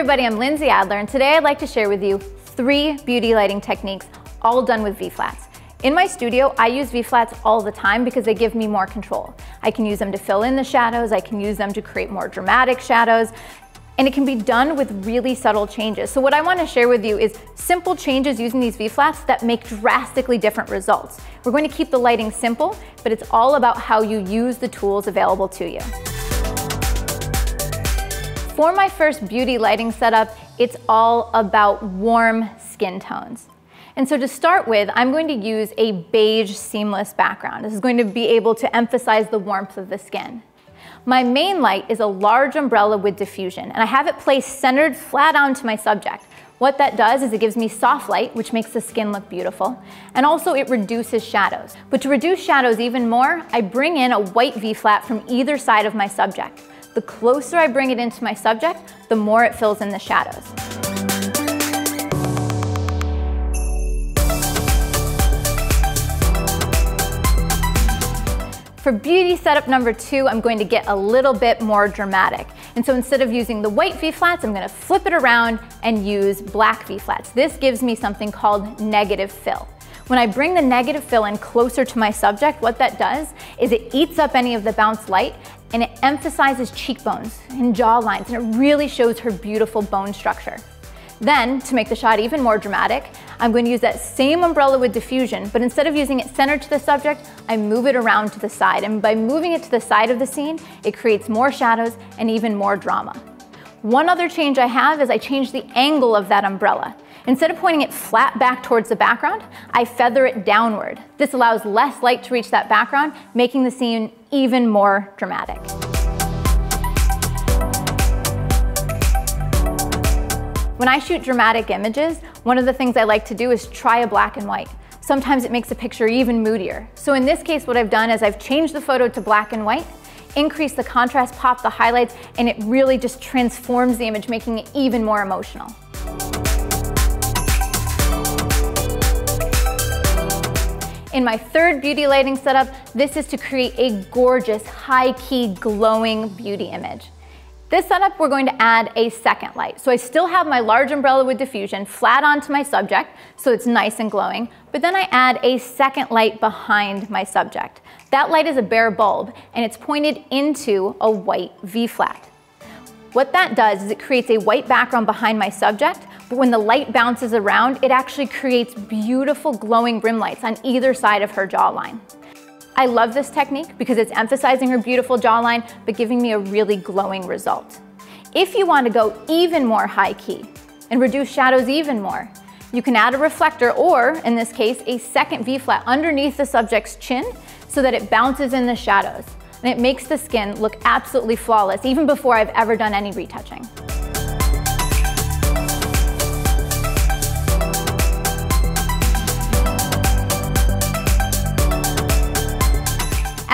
everybody, I'm Lindsay Adler, and today I'd like to share with you 3 beauty lighting techniques, all done with V-flats. In my studio, I use V-flats all the time because they give me more control. I can use them to fill in the shadows, I can use them to create more dramatic shadows, and it can be done with really subtle changes. So what I want to share with you is simple changes using these V-flats that make drastically different results. We're going to keep the lighting simple, but it's all about how you use the tools available to you. For my first beauty lighting setup, it's all about warm skin tones. And so to start with, I'm going to use a beige seamless background. This is going to be able to emphasize the warmth of the skin. My main light is a large umbrella with diffusion, and I have it placed centered flat onto my subject. What that does is it gives me soft light, which makes the skin look beautiful, and also it reduces shadows. But to reduce shadows even more, I bring in a white V-flat from either side of my subject. The closer I bring it into my subject, the more it fills in the shadows. For beauty setup number 2, I'm going to get a little bit more dramatic. And so instead of using the white V-flats, I'm going to flip it around and use black V-flats. This gives me something called negative fill. When I bring the negative fill in closer to my subject, what that does is it eats up any of the bounce light and it emphasizes cheekbones and jaw lines, and it really shows her beautiful bone structure. Then, to make the shot even more dramatic, I'm going to use that same umbrella with diffusion, but instead of using it centered to the subject, I move it around to the side. And by moving it to the side of the scene, it creates more shadows and even more drama. One other change I have is I change the angle of that umbrella. Instead of pointing it flat back towards the background, I feather it downward. This allows less light to reach that background, making the scene even more dramatic. When I shoot dramatic images, one of the things I like to do is try a black and white. Sometimes it makes a picture even moodier. So in this case, what I've done is I've changed the photo to black and white, increased the contrast, popped the highlights, and it really just transforms the image, making it even more emotional. In my third beauty lighting setup, this is to create a gorgeous, high-key, glowing beauty image. This setup, we're going to add a second light. So I still have my large umbrella with diffusion flat onto my subject, so it's nice and glowing, but then I add a second light behind my subject. That light is a bare bulb, and it's pointed into a white V-flat. What that does is it creates a white background behind my subject, but when the light bounces around, it actually creates beautiful glowing rim lights on either side of her jawline. I love this technique because it's emphasizing her beautiful jawline, but giving me a really glowing result. If you want to go even more high key and reduce shadows even more, you can add a reflector or, in this case, a second V-flat underneath the subject's chin so that it bounces in the shadows. And it makes the skin look absolutely flawless, even before I've ever done any retouching.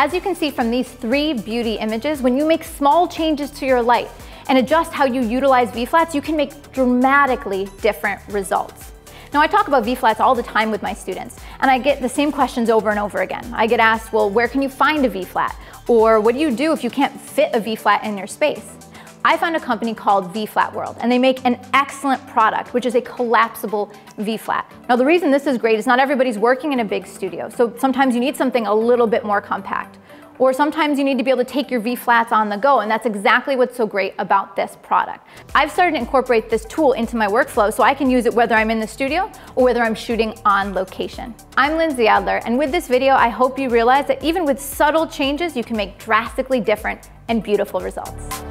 As you can see from these 3 beauty images, when you make small changes to your light and adjust how you utilize V-flats, you can make dramatically different results. Now, I talk about V-flats all the time with my students, and I get the same questions over and over again. I get asked, well, where can you find a V-flat? Or what do you do if you can't fit a V-flat in your space? I found a company called V-Flat World, and they make an excellent product, which is a collapsible V-flat. Now, the reason this is great is not everybody's working in a big studio, so sometimes you need something a little bit more compact. Or sometimes you need to be able to take your V-flats on the go, and that's exactly what's so great about this product. I've started to incorporate this tool into my workflow so I can use it whether I'm in the studio or whether I'm shooting on location. I'm Lindsay Adler, and with this video, I hope you realize that even with subtle changes, you can make drastically different and beautiful results.